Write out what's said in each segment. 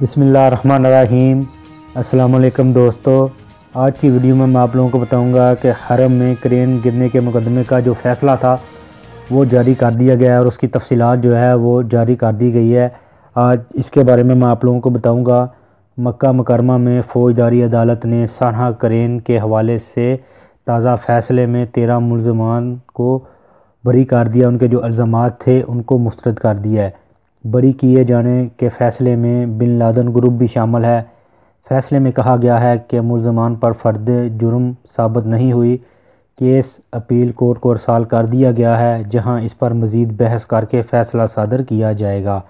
بسم اللہ الرحمن الرحیم۔ السلام علیکم دوستو، آج کی ویڈیو میں آپ لوگوں کو بتاؤں گا کہ حرم میں کرین گرنے کے مقدمے کا جو فیصلہ تھا وہ جاری کر دیا گیا ہے اور اس کی تفصیلات جو ہے وہ جاری کر دی گئی ہے۔ آج اس کے بارے میں آپ لوگوں کو بتاؤں گا۔ مکہ مکرمہ میں فوجداری عدالت نے سانحہ کرین کے حوالے سے تازہ فیصلے میں 13 ملزمان کو بری کر دیا، ان کے جو الزامات تھے ان کو مسترد کر دیا ہے۔ بری کیے جانے کے فیصلے میں بن لادن گروپ بھی شامل ہے۔ فیصلے میں کہا گیا ہے کہ ملزمان پر فرد جرم ثابت نہیں ہوئی۔ کیس اپیل کورٹ کو ارسال کر دیا گیا ہے، جہاں اس پر مزید بحث کر کے فیصلہ صادر کیا جائے گا۔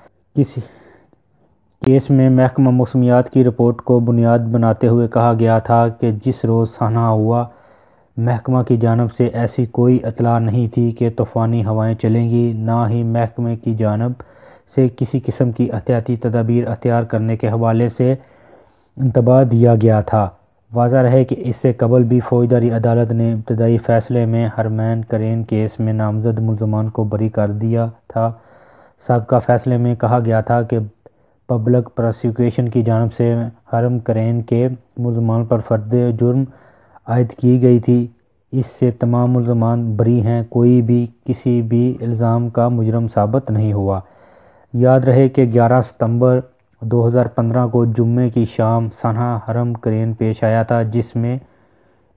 کیس میں محکمہ موسمیات کی رپورٹ کو بنیاد بناتے ہوئے کہا گیا تھا کہ جس روز سانحہ ہوا، محکمہ کی جانب سے ایسی کوئی اطلاع نہیں تھی کہ طوفانی ہوائیں چلیں گی، نہ ہی محکمے کی جانب سے کسی قسم کی احتیاطی تدابیر اختیار کرنے کے حوالے سے انتباہ دیا گیا تھا۔ واضح رہے کہ اس سے قبل بھی فوجداری عدالت نے ابتدائی فیصلے میں حرمین کرین کیس میں نامزد ملزمان کو بری کر دیا تھا۔ سابقہ فیصلے میں کہا گیا تھا کہ پبلک پراسیکیوشن کی جانب سے حرم کرین کے ملزمان پر فرد جرم عائد کی گئی تھی۔ اس سے تمام ملزمان بری ہیں، کوئی بھی کسی بھی الزام کا مجرم ثابت نہیں ہوا۔ یاد رہے کہ 11 ستمبر 2015 کو جمعے کی شام سانحہ حرم کرین پیش آیا تھا، جس میں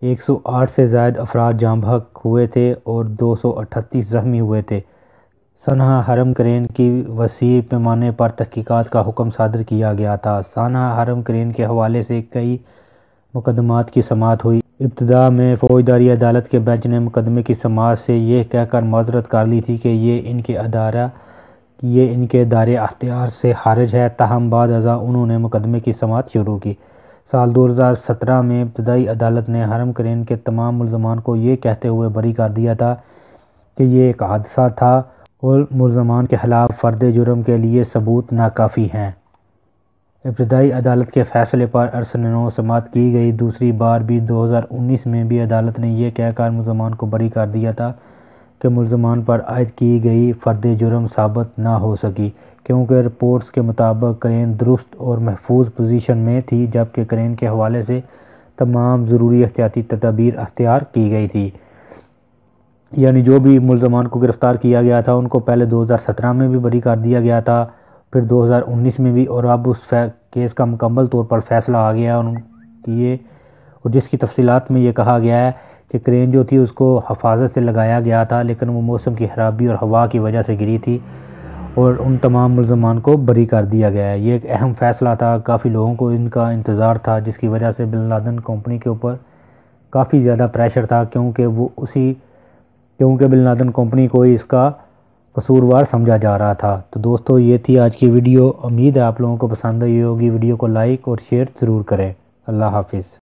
108 سے زائد افراد جاں بحق ہوئے تھے اور 238 زخمی ہوئے تھے۔ سانحہ حرم کرین کی وسیع پیمانے پر تحقیقات کا حکم صادر کیا گیا تھا۔ سانحہ حرم کرین کے حوالے سے کئی مقدمات کی سماعت ہوئی۔ ابتدا میں فوجداری عدالت کے بینچ نے مقدمے کی سماعت سے یہ کہہ کر معذرت کر لی تھی کہ یہ ان کے دائرۂ اختیار سے خارج ہے، تاہم بعد ازاں انہوں نے مقدمے کی سماعت شروع کی۔ سال 2017 میں ابتدائی عدالت نے حرم کرین کے تمام ملزمان کو یہ کہتے ہوئے بری کر دیا تھا کہ یہ ایک حادثہ تھا اور ملزمان کے خلاف فرد جرم کے لیے ثبوت ناکافی ہیں۔ ابتدائی عدالت کے فیصلے پر عرصہ نو سماعت کی گئی۔ دوسری بار بھی 2019 میں بھی عدالت نے یہ کہہ کر ملزمان کو بری کر دیا تھا کہ ملزمان پر عائد کی گئی فرد جرم ثابت نہ ہو سکی، کیونکہ رپورٹس کے مطابق کرین درست اور محفوظ پوزیشن میں تھی، جبکہ کرین کے حوالے سے تمام ضروری احتیاطی تدابیر اختیار کی گئی تھی۔ یعنی جو بھی ملزمان کو گرفتار کیا گیا تھا ان کو پہلے 2017 میں بھی بری کر دیا گیا تھا، پھر 2019 میں بھی، اور اب اس کیس کا مکمل طور پر فیصلہ آ گیا اور جس کی تفصیلات میں یہ کہا گیا ہے کہ کرین جو تھی اس کو حفاظت سے لگایا گیا تھا، لیکن وہ موسم کی خرابی اور ہوا کی وجہ سے گری تھی اور ان تمام ملزمان کو بری کر دیا گیا ہے۔ یہ ایک اہم فیصلہ تھا، کافی لوگوں کو ان کا انتظار تھا، جس کی وجہ سے بن لادن کمپنی کے اوپر کافی زیادہ پریشر تھا، کیونکہ بن لادن کمپنی کو اس کا قصوروار سمجھا جا رہا تھا۔ تو دوستو یہ تھی آج کی ویڈیو، امید ہے آپ لوگوں کو پسند آئی ہوگی۔ ویڈیو کو لائک اور شیئر ضرور کریں۔ اللہ حافظ۔